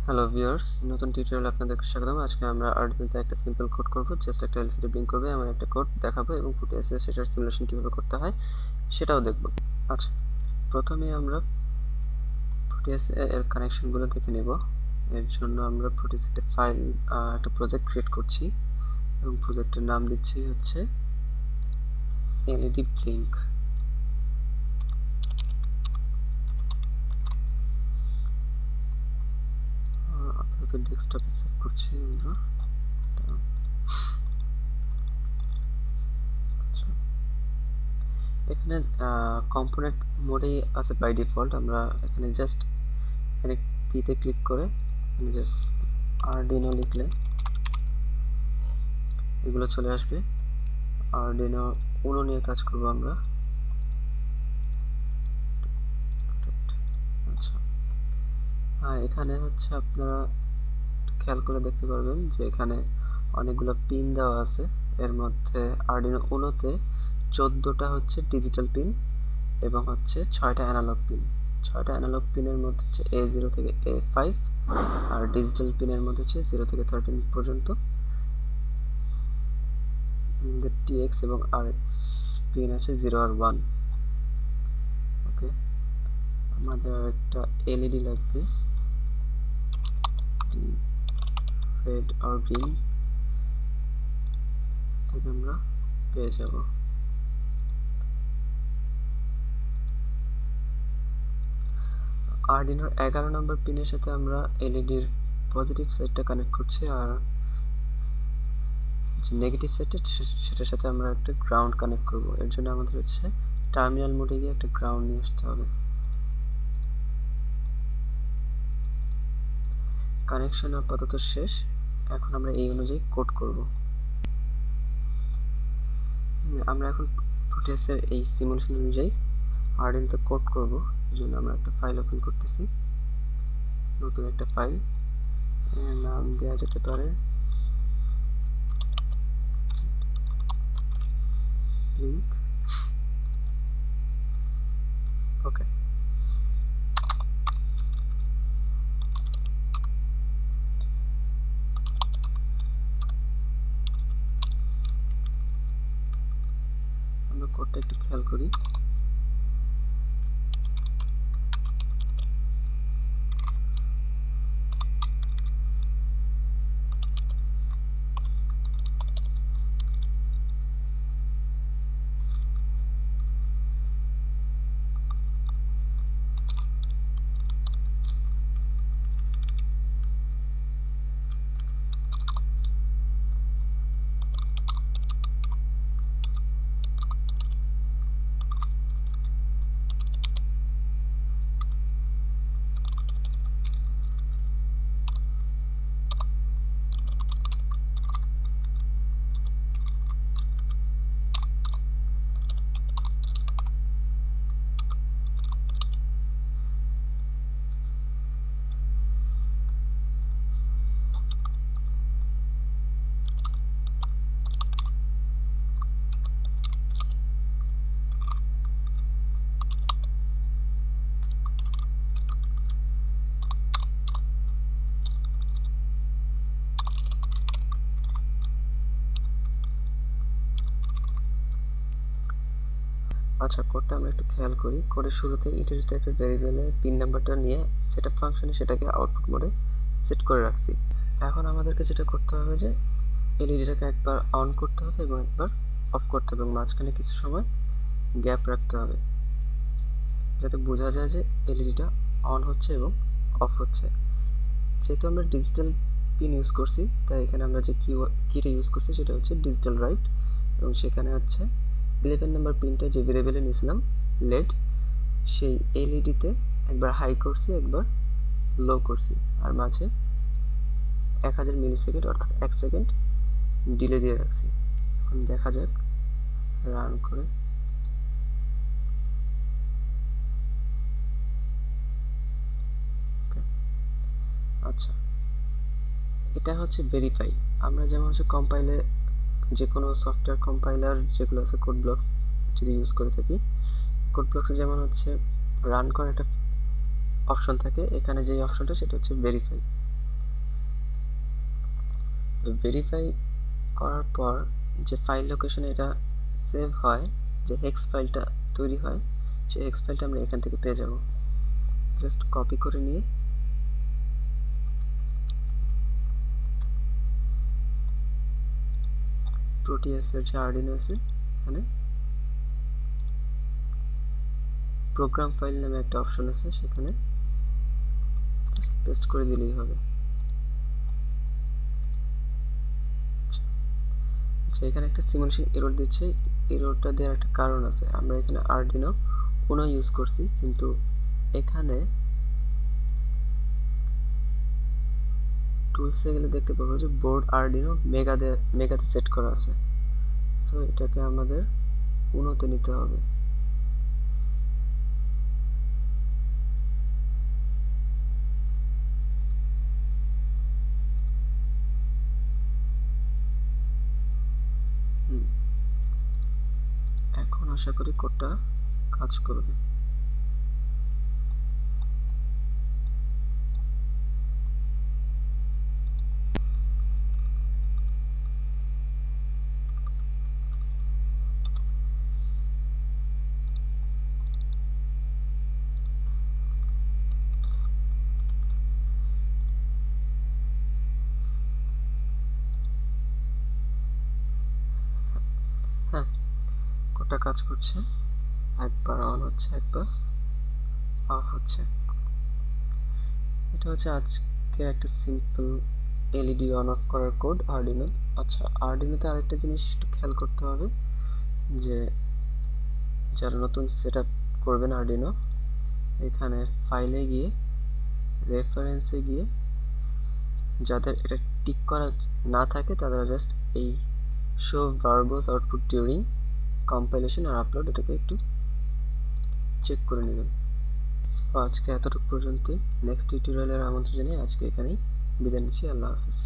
Hello viewers, নতুন টিউটোরিয়ালে আপনাদেরকে স্বাগতম। আজকে আমরা আরডিনোতে একটা সিম্পল কোড করব। জাস্ট একটা এলসিডি ব্লিঙ্ক করবে এমন একটা কোড দেখাবো এবং ফুটেজে সেটার সিমুলেশন কিভাবে করতে হয় সেটাও দেখব। আচ্ছা, প্রথমে আমরা ফুটেজ এর কানেকশনগুলো দেখে নেব। এর জন্য আমরা ফুটেজ একটা ফাইল একটা প্রজেক্ট ক্রিয়েট করছি এবং প্রজেক্টের নাম দিচ্ছি হচ্ছে এলইডি ব্লিঙ্ক। আপাতত ডেস্কটপে সেভ করছি আমরা। এখানে কম্পোনেন্ট মোডেই আছে বাই ডিফল্ট। আমরা এখানে জাস্ট এখানে পিতে ক্লিক করে জাস্ট আরডিনো লিখলে এগুলো চলে আসবে। আরডিনো উনো নিয়ে কাজ করব আমরা। আচ্ছা, এখানে হচ্ছে আপনারা খেয়াল করে দেখতে পারবেন যে এখানে অনেকগুলো পিন দেওয়া আছে। এর মধ্যে আরডিনো উনোতে 14টা হচ্ছে ডিজিটাল পিন এবং হচ্ছে 6টা অ্যানালগ পিন। 6টা অ্যানালগ পিনের মধ্যে হচ্ছে A0 থেকে A5 আর ডিজিটাল পিনের মধ্যে হচ্ছে 0 থেকে 13 পর্যন্ত। TX এবং RX পিন আছে 0 আর 1। ওকে, আমাদের একটা এলইডি লাগবে, রেড আর গ্রিন থেকে আমরা পেয়ে যাব। আরডিনোর 11 নম্বর পিনের সাথে আমরা এলইডির পজিটিভ সাইডটা কানেক্ট করছি আর যে নেগেটিভ সাইডটা সেটার সাথে আমরা একটা গ্রাউন্ড কানেক্ট করব। এর জন্য আমাদের হচ্ছে টার্মিনাল মোডে গিয়ে একটা গ্রাউন্ড নিয়ে আসতে হবে। কানেকশন আপাতত শেষ। এখন আমরা এই অনুযায়ী কোড করব। আমরা এখন ফুটেজের এই সিমুলেশন অনুযায়ী আরডিনোতে কোড করব। এর জন্য আমরা একটা ফাইল ওপেন করতেছি, নতুন একটা ফাইল। নাম দেওয়া যেতে পারে লিঙ্ক। ওকে, আমরা কোডটা একটু খেয়াল করি। আচ্ছা, কোডটা আমরা একটু খেয়াল করি। কোডের শুরুতে ইন্টিজার টাইপের ভেরিয়েবলে পিন নাম্বারটা নিয়ে সেটআপ ফাংশনে সেটাকে আউটপুট মোডে সেট করে রাখছি। এখন আমাদেরকে যেটা করতে হবে যে এলইডিটাকে একবার অন করতে হবে এবং একবার অফ করতে হবে এবং মাঝখানে কিছু সময় গ্যাপ রাখতে হবে যাতে বোঝা যায় যে এলইডিটা অন হচ্ছে এবং অফ হচ্ছে। যেহেতু আমরা ডিজিটাল পিন ইউজ করছি তাই এখানে আমরা যে কিটা ইউজ করছি সেটা হচ্ছে ডিজিটাল রাইট এবং সেখানে হচ্ছে 11 নম্বর পিনটা যে ভেরিয়েবলে নিয়েছিলাম লেড, সেই এলইডিতে একবার হাই করছি একবার লো করছি আর মাঝে 1000 মিলিসেকেন্ড অর্থাৎ 1 সেকেন্ড ডিলে দিয়ে রাখছি। এখন দেখা যাক রান করে। আচ্ছা, এটা হচ্ছে ভেরিফাই। আমরা যেমন হচ্ছে কম্পাইলে যে কোনো সফটওয়্যার কম্পাইলার যেগুলো আছে কোড ব্লকস যদি ইউজ করে থাকি, কোড ব্লকসে যেমন হচ্ছে রান করার একটা অপশন থাকে, এখানে যে অপশনটা সেটা হচ্ছে ভেরিফাই। ভেরিফাই করার পর যে ফাইল লোকেশনে এটা সেভ হয়, যে হেক্স ফাইলটা তৈরি হয়, সেই হেক্স ফাইলটা আমরা এখান থেকে পেয়ে যাব। জাস্ট কপি করে নিয়ে প্রোটিয়াসের যে আর্ডিনো আছে এখানে প্রোগ্রাম ফাইল নামে একটা অপশন আছে, সেখানে পেস্ট করে দিলেই হবে। আচ্ছা, এখানে একটা সিমুলেশন এরর দিচ্ছে। এররটা দেওয়ার একটা কারণ আছে। আমরা এখানে আর্ডিনো উনো ইউজ করছি, কিন্তু এখানে টুলসে গেলে দেখতে পাবো যে বোর্ড আর্ডিনো মেগাতে সেট করা আছে। সো এটাকে আমাদের উনোতে নিতে হবে। এখন আশা করি কোডটা কাজ করবে। হ্যাঁ, কোডটা কাজ করছে। একবার অন হচ্ছে, একবার অফ হচ্ছে। এটা হচ্ছে আজকের একটা সিম্পল এলইডি অন অফ করার কোড আর্ডিনো। আচ্ছা, আর্ডিনোতে আরেকটা জিনিস একটু খেয়াল করতে হবে, যে যারা নতুন সেট আপ করবেন আর্ডিনো, এখানে ফাইলে গিয়ে রেফারেন্সে গিয়ে যাদের এটা টিক করা না থাকে তারা জাস্ট এই show verbs output during compilation আর আপলোড এটাকে একটু চেক করে নেবেন। আজকে এতটুকু পর্যন্তই। নেক্সট টিউটোরিয়ালের আমন্ত্রণ জানিয়ে আজকে এখানেই বিদায় নিচ্ছি। আল্লাহ হাফিজ।